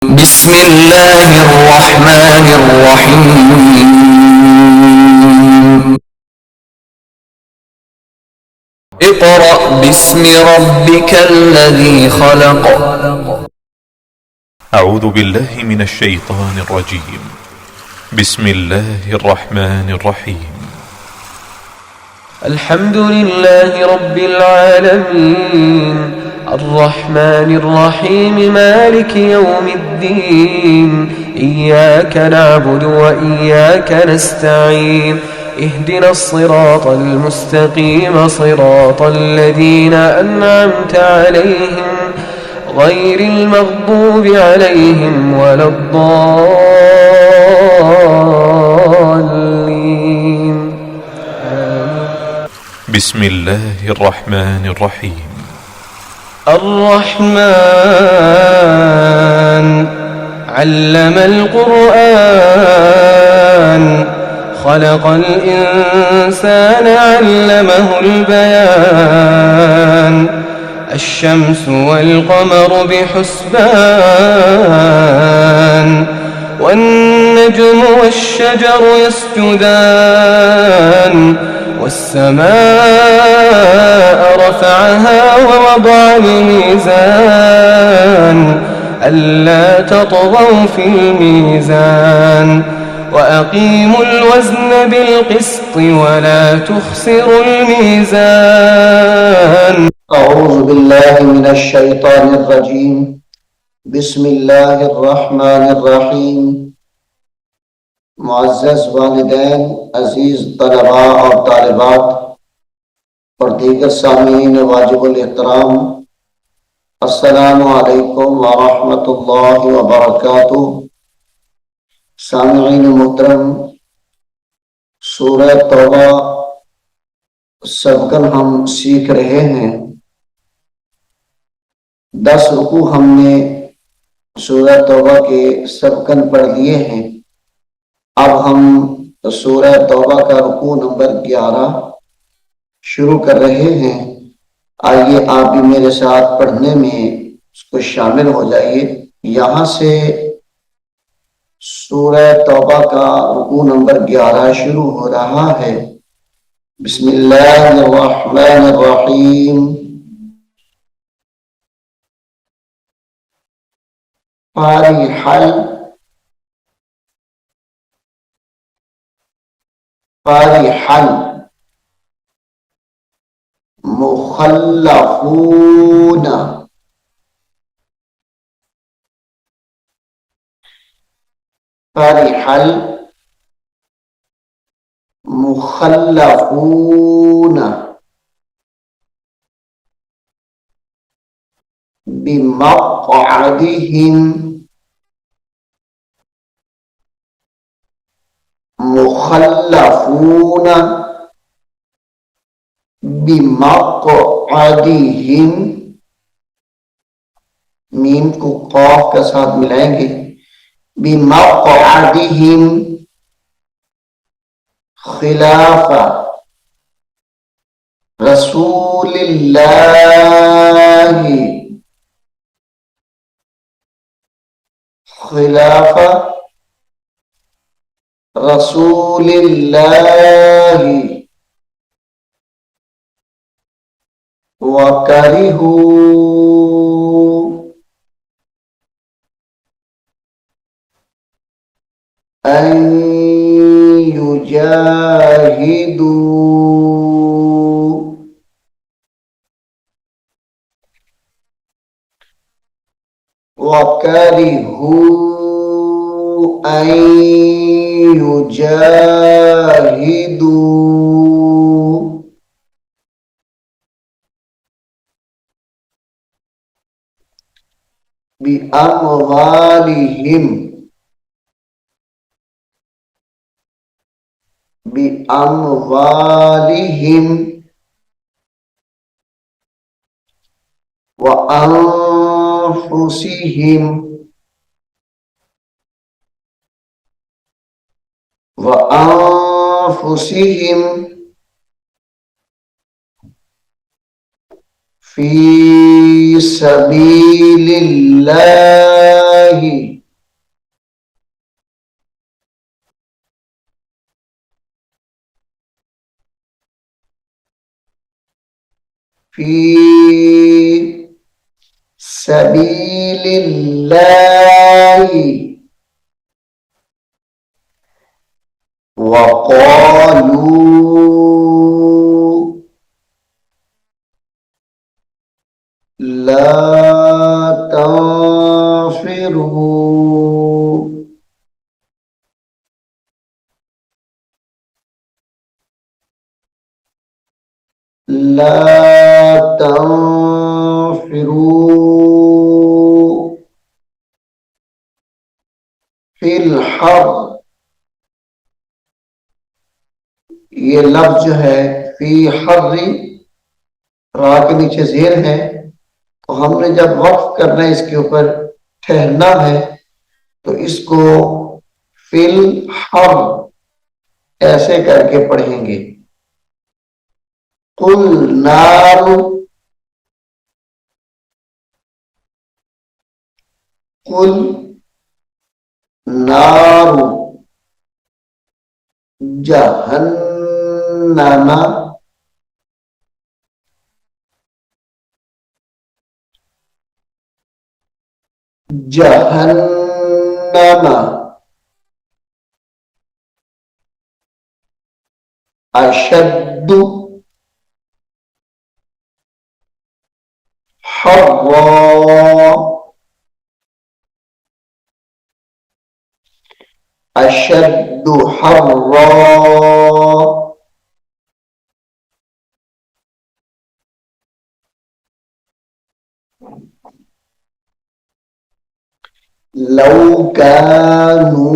بسم الله الرحمن الرحيم. اقرأ باسم ربك الذي خلق. أعوذ بالله من الشيطان الرجيم. بسم الله الرحمن الرحيم. الحمد لله رب العالمين الرحمن الرحيم مالك يوم الدين. إياك نعبد وإياك نستعين. اهدنا الصراط المستقيم صراط الذين أنعمت عليهم غير المغضوب عليهم ولا الضالين. بسم الله الرحمن الرحيم. الرحمن علم القرآن خلق الإنسان علمه البيان. الشمس والقمر بحسبان والنجم والشجر يسجدان. والسماء رفعها ووضع الميزان ألا تطغوا في الميزان وأقيموا الوزن بالقسط ولا تخسروا الميزان. أعوذ بالله من الشيطان الرجيم. بسم الله الرحمن الرحیم. معزز والدین، عزیز طلباء اور طالبات اور دیگر سامعین واجب الاحترام، السلام علیکم ورحمۃ اللہ وبرکاتہ۔ سامعین محترم، سورہ توبہ سبقاً ہم سیکھ رہے ہیں۔ 10 رکوع ہم نے سورہ توبہ کے سبقاً پڑھ لیے ہیں۔ اب ہم سورہ توبہ کا رکوع نمبر 11 شروع کر رہے ہیں۔ آئیے آپ بھی میرے ساتھ پڑھنے میں اس کو شامل ہو جائیے۔ یہاں سے سورہ توبہ کا رکوع نمبر 11 شروع ہو رہا ہے۔ بسم اللہ الرحمن الرحیم۔ فرحاً مخلفون فرحاً مخلفون بمقعدهم مخلفون بمقعدهم، میم کو قاف کے ساتھ ملائیں گے۔ بمقعدهم خلاف رسول اللہ، خلاف رسول اللہ وَكَرِهُوا أَن يُجَاهِدُوا أَن يُجَاهِدُوا بِأَمْوَالِهِمْ وَأَنفُسِهِمْ في سبيل الله फी सबीलिल्लाहि वक़ालू ला तंफिरू ला तंफिरू फिल हर। ये लफ्ज जो है फी हर्री, रा के नीचे जेर है, तो हमने जब वक्फ करना है, इसके ऊपर ठहरना है, तो इसको फिल हर ऐसे करके पढ़ेंगे। कुल नारू, कुल नारू जहन्नमा जहन्नमा अशद्दु हर्रा अशद्दु हर्रा लौ कानू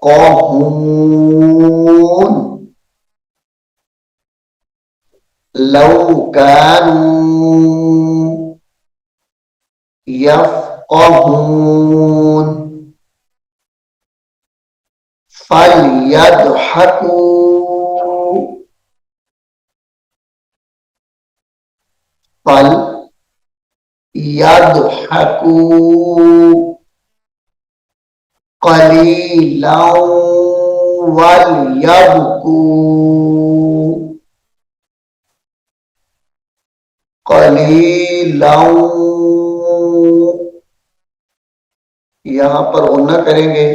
यफ़क़हून लौ कानू यफ़क़हून फ़लयضحकू फ़लयضحकू क़लीलन वलयबकू क़लीलन, यहां पर गुन्ना करेंगे।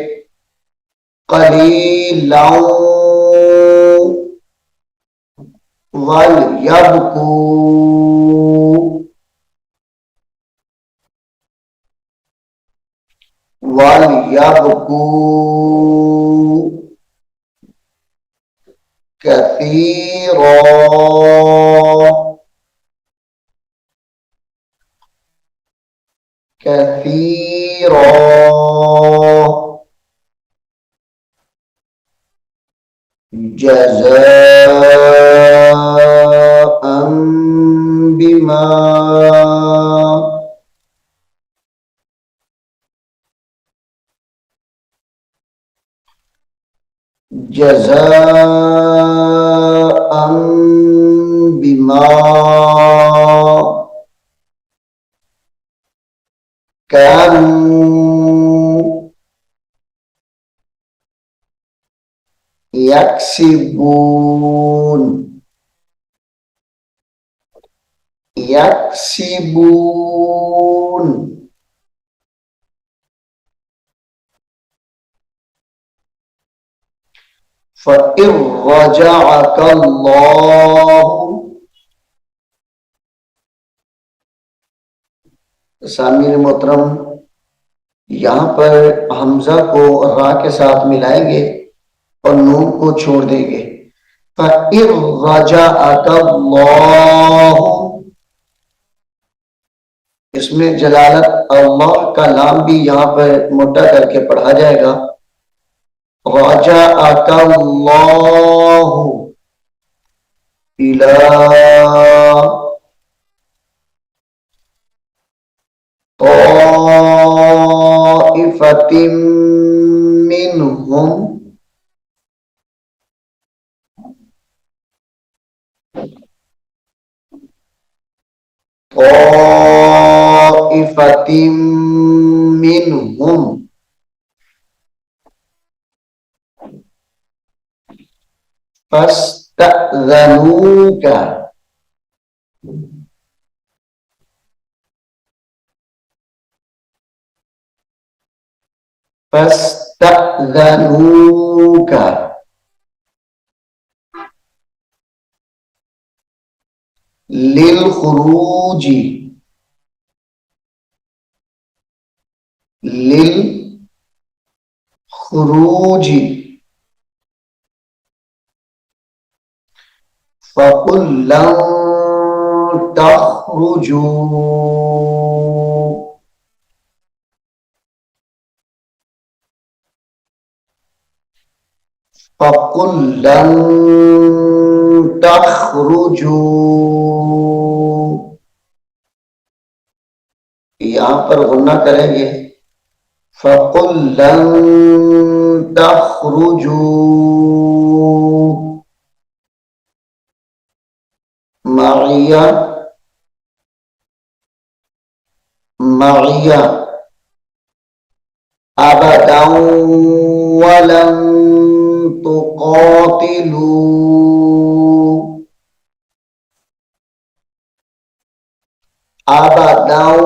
क़लीलन वलयबकू वलयबकू कसीरा कसीरा जज़ाअन बिमा जज़ाअन बिमा कानू यक्सिबून यक्सिबून फ़इन रजअकल्लाहु, सामीर मोहतरम यहां पर हमजा को रा के साथ मिलाएंगे और नून को छोड़ देंगे। फ़इन रजअकल्लाहु, इसमें जलालत अल्लाह का नाम भी यहां पर मोटा करके पढ़ा जाएगा। रजअकल्लाहु इला ताइफतिम मिनहुम ताइफतिम मिनहुम फस्तअज़नूक फस्तअज़नूक लिल खुरूजी लिल खुरूजी फ़कुल लन तख़रुजू फ़कुल लन तख़रुजू। यहां पर गुन्ना करेंगे फ़कुल लन तख़रुजू मइया मइया अबदन वलन तुक़ातिलू अबदन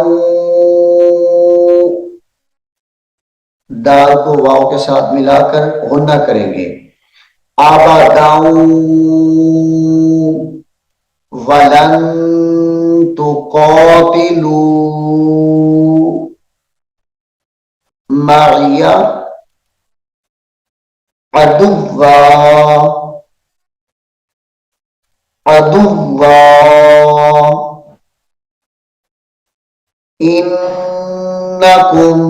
दाल को वाव के साथ मिलाकर गुन्ना करेंगे अबदन वलन तुक़ातिलू मइया अदुव्वा अदुव्वा इन्नकुम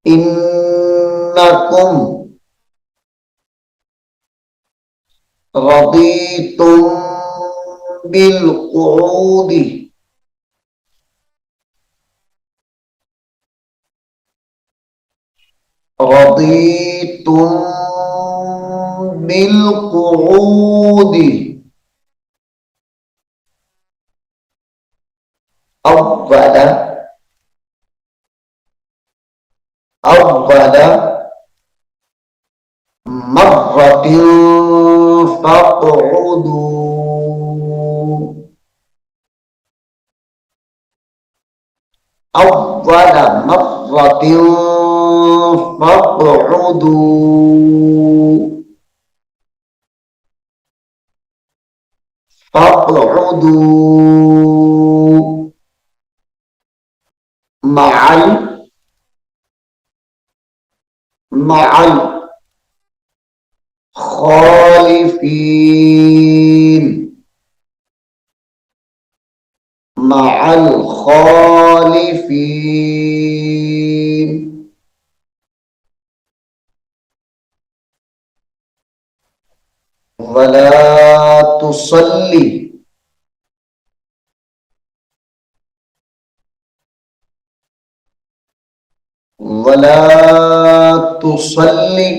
इन्नकुम रदीतुम बिलक़ुऊदी रदीतुम बिलक़ुऊदी अव्वल अव्वल मर्रतिन फ़क़उदू अव्वल मर्रतिन फ़क़उदू फ़क़उदू मअल मअल खालिफीन मअल खालिफीन वला तुसल्ली वला तुसल्ली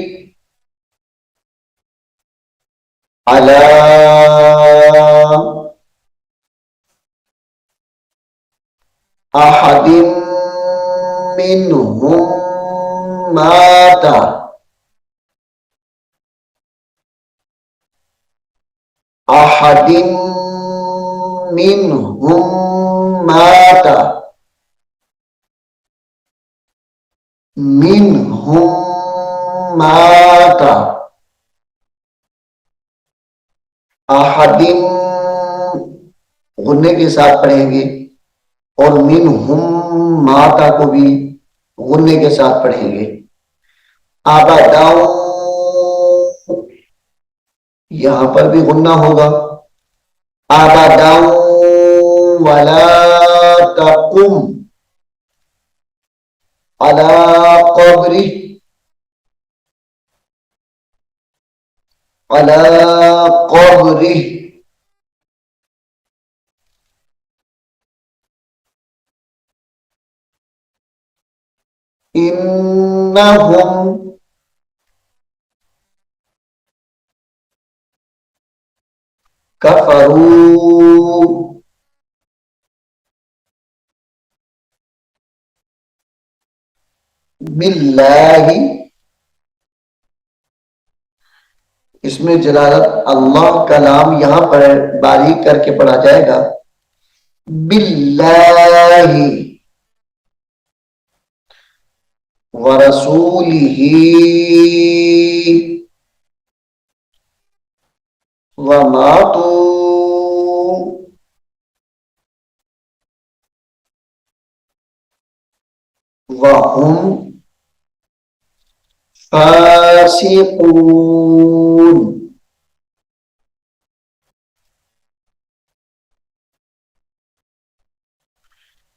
अला अहदिन मिनहुम माता अहदिन मिनहुम माता मिनहुम माता अहदिन गुन्ने के साथ पढ़ेंगे और मिनहुम माता को भी गुन्ने के साथ पढ़ेंगे आबादाऊ यहां पर भी गुन्ना होगा आबादाऊ वला तकुम अला कब्री अला कब्री इन्नहुम कफरू बिल्लाहि इसमें जलालत अल्लाह का नाम यहां पर बारीक करके पढ़ा जाएगा। बिल्लाहि व रसूलिही व मातू व हुम फासिकून।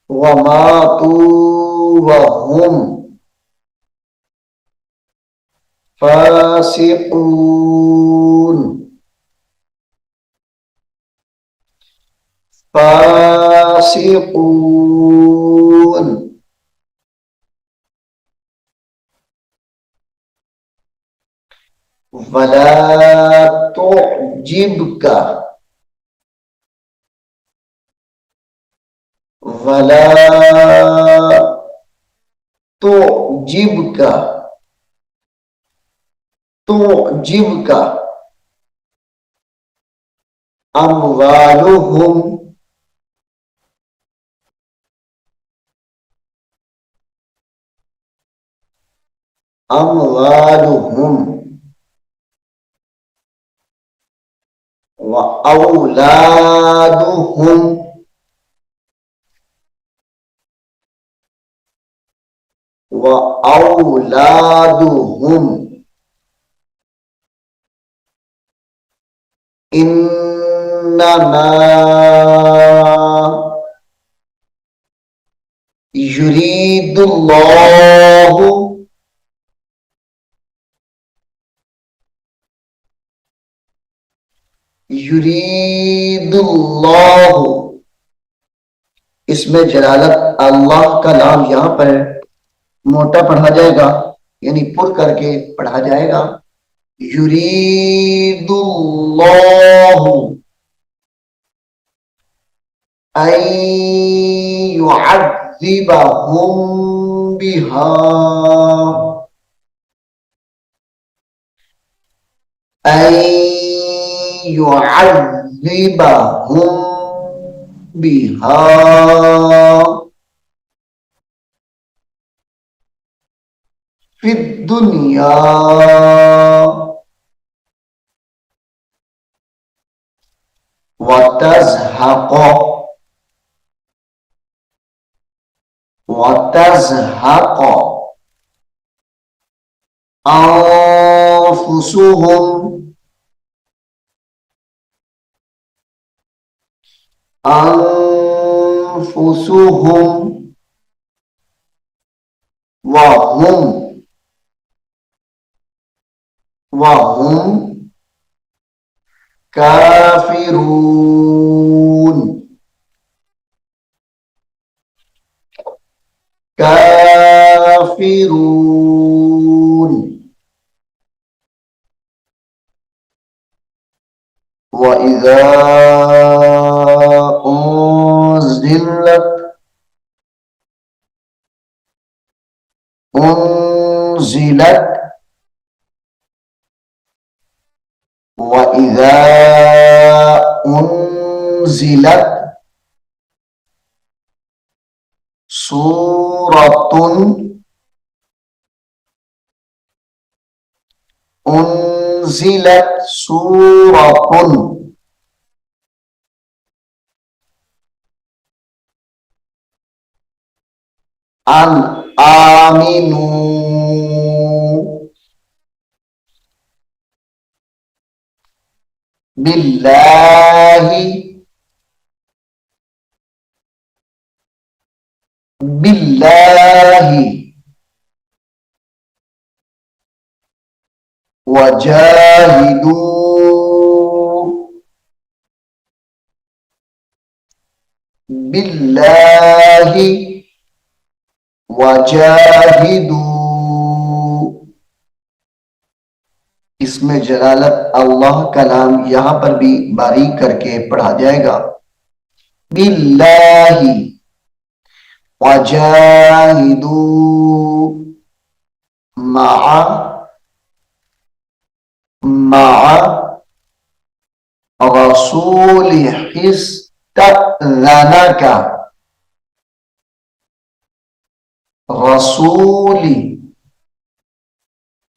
व मातू व हुम फासिकून। फासिकून। वला तुअजिबका वला तुअजिबका तुअजिबका अमवालुहुम अमवालुहुम व औलादुहुम व औलादुहुम इन्नमा युरीदुल्लाहु युरीदुल्लाहु। इसमें जलालत अल्लाह का नाम यहां पर मोटा पढ़ा जाएगा, यानी पुर करके पढ़ा जाएगा। युरीदुल्लाहु अन युअज़्ज़िबहुम बिहा अन युअज़्ज़िबहुम बिहा फिद दुनिया व तज़हक़ अनफुसुहुम अनफुसुहुम वहुम वहुम काफिरून काफिरून। वइज़ा उन्ज़िलत उन्ज़िलत वइज़ा उन्ज़िलत सूरतुन उन्ज़िलत सूरतुन अन आमिनू बिल्लाहि बिल्लाहि वजाहिदू बिल्लाहि वजाहिदू। इसमें जलालत अल्लाह का नाम यहां पर भी बारीक करके पढ़ा जाएगा। बिल्लाहि वजाहिदू मआ मअ रसूल हिस्तअज़नका रसूली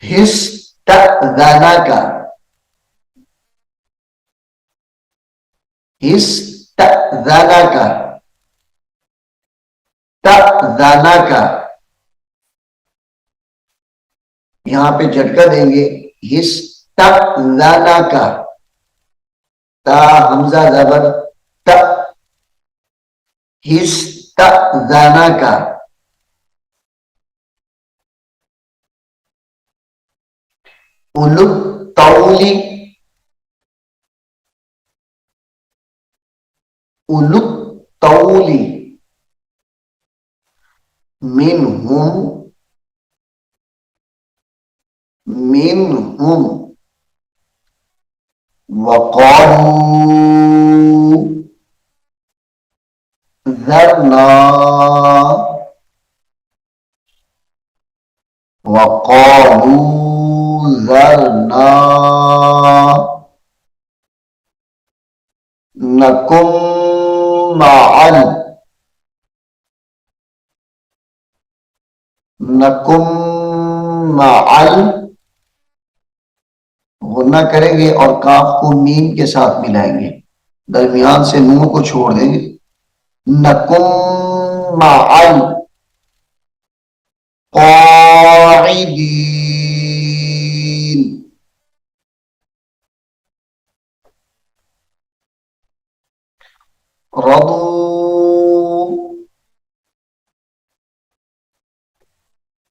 हिस्तअज़नका हिस्तअज़नका तअज़नका यहां पे झटका देंगे हिस्तअज़नका ता हमजा जबर त हिस्तअज़नका उलुत तौली उलुत तौली मिनहुम मिनहुम वक़ालू ज़रना वक़ालू ज़रना नकुम मअल नकुम मअल गुन्ना करेंगे और काफ को मीम के साथ मिलाएंगे, दरमियान से नून को छोड़ देंगे। नकुम मअल क़ाइदीन रदू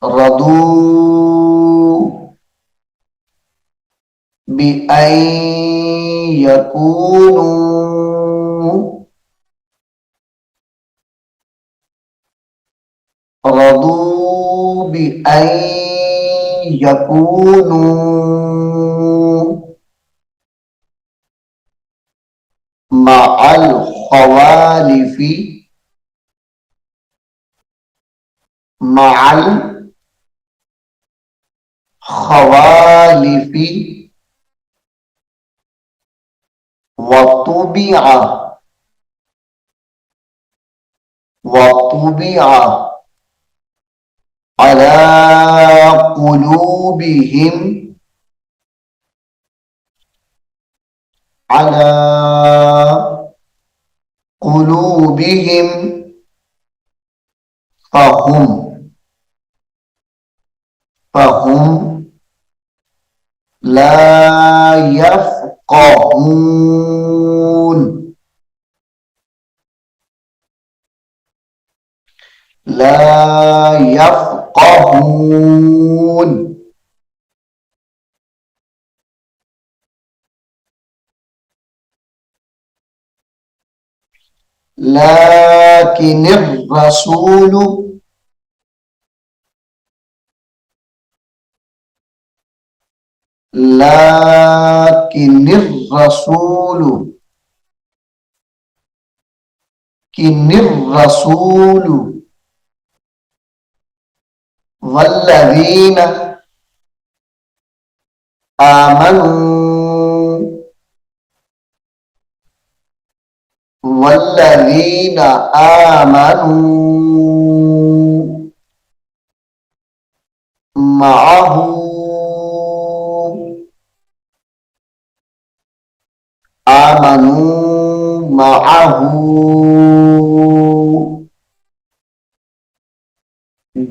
रदू बिअन यकूनू रदू बिअन यकूनू मअल खवालिफी मअल खवालिफी वतुबिआ वतुबिआ अला कुलूबिहिम अला कुलूबिहिम फहुम फहुम ला यफ़क़हून ला यफ़क़हून लाकिनिर रसूलु लाकिनिर रसूलु किनिर रसूलु वल्लज़ीना आमनू वल्लज़ीना आमनू मअहू आमनू मअहू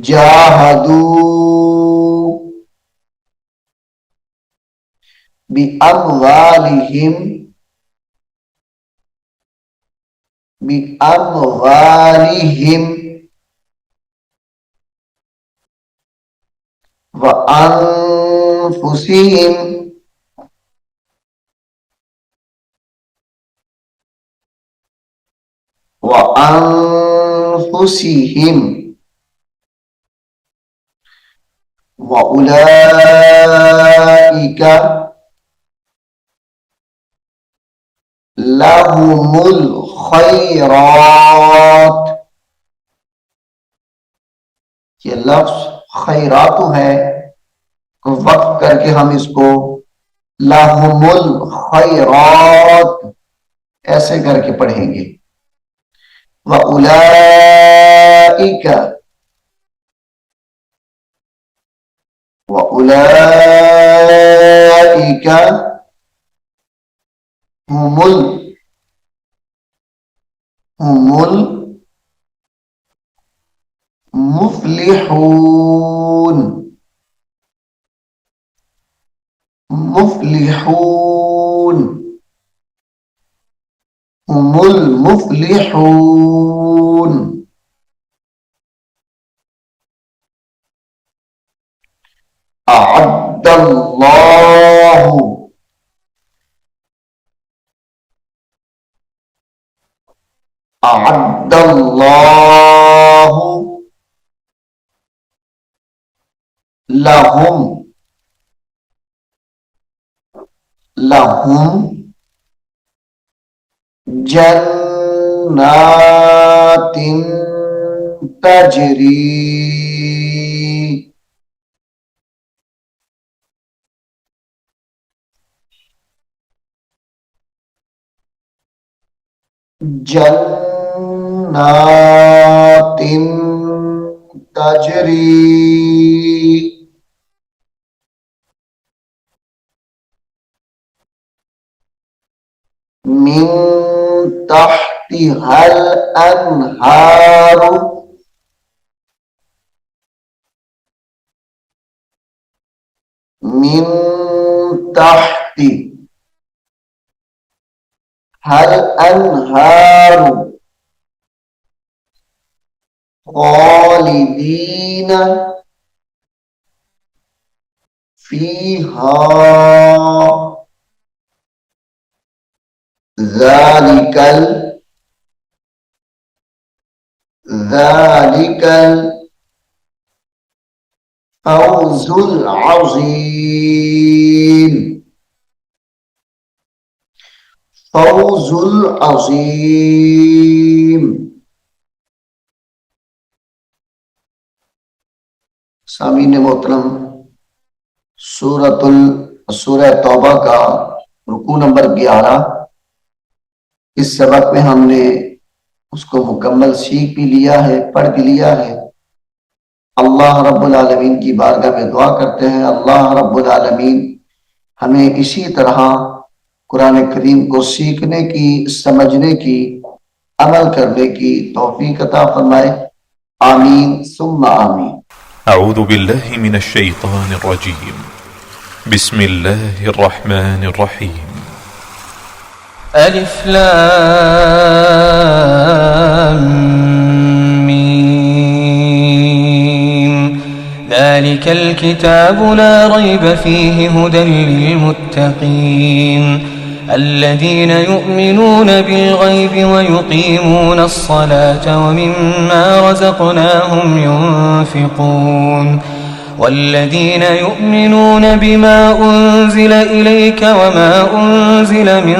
जाहदू बिअमवालिहिम बिअमवालिहिम व अनफुसिहिम व अनफुसिहिम व उलाइका लहुमुल खैरात। ये लफ्ज खैरात है, वक्त करके हम इसको लहुमुल खैरात, ऐसे करके पढ़ेंगे। व उलाइका, व उलाइका हुमुल मुफ्लिहून, मुफ्लिहून, हुमुल मुफ्लिहून। अअद्दल्लाहु, अअद्दल्लाहु लहुम, लहुम जन्नातिन तजरी, जन्नातिन तजरी मिन तहतिहल अन्हारु, मिन तहती हल अन्हारु खालिदीना फीहा ज़ालिकल फौजुल अज़ीम, फौजुल अज़ीम। सामीन मोहतरम, सूरह तौबा का रुकू नंबर 11, इस सबक में हमने उसको मुकम्मल सीख भी लिया है, पढ़ भी लिया है। अल्लाह रब्बुल आलमीन की बारगाह में दुआ करते हैं, अल्लाह रब्बुल आलमीन हमें इसी तरह कुरान करीम को सीखने की, समझने की, अमल करने की तौफीक अता फरमाए। आमीन सुम्मा आमीन। अऊज़ु बिल्लाहि मिनश शैतानिर रजीम। बिस्मिल्लाहिर रहमानिर रहीम। अलिफ लाम मीम, ज़ालिकल किताबु ला रैब फ़ीहि हुदन लिल्मुत्तक़ीन, الذين يؤمنون بالغيب ويقيمون الصلاة ومما رزقناهم ينفقون، والذين يؤمنون بما أنزل إليك وما أنزل من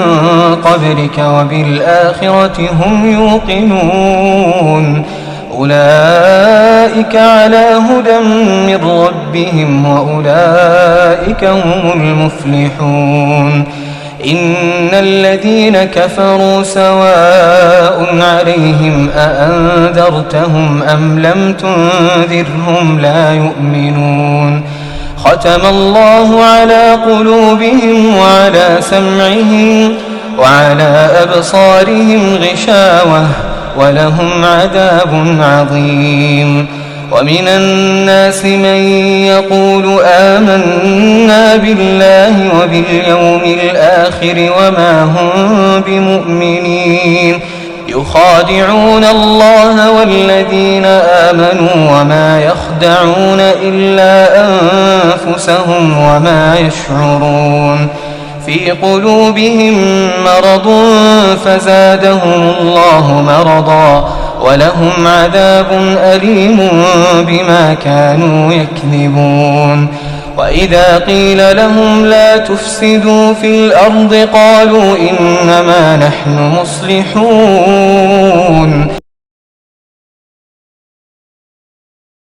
قبلك وبالآخرة هم يوقنون، أولئك على هدى من ربهم وأولئك هم المفلحون. إن الذين كفروا سواء عليهم أأنذرتهم أم لم تنذرهم لا يؤمنون، ختم الله على قلوبهم وعلى سمعهم وعلى أبصارهم غشاوة ولهم عذاب عظيم. ومن الناس من يقول آمنا بالله وباليوم الآخر وما هم بمؤمنين، يخادعون الله والذين آمنوا وما يخدعون إلا أنفسهم وما يشعرون. في قلوبهم مرض فزادهم الله مرضا ولهم عذاب أليم بما كانوا يكذبون. وإذا قيل لهم لا تفسدوا في الأرض قالوا إنما نحن مصلحون.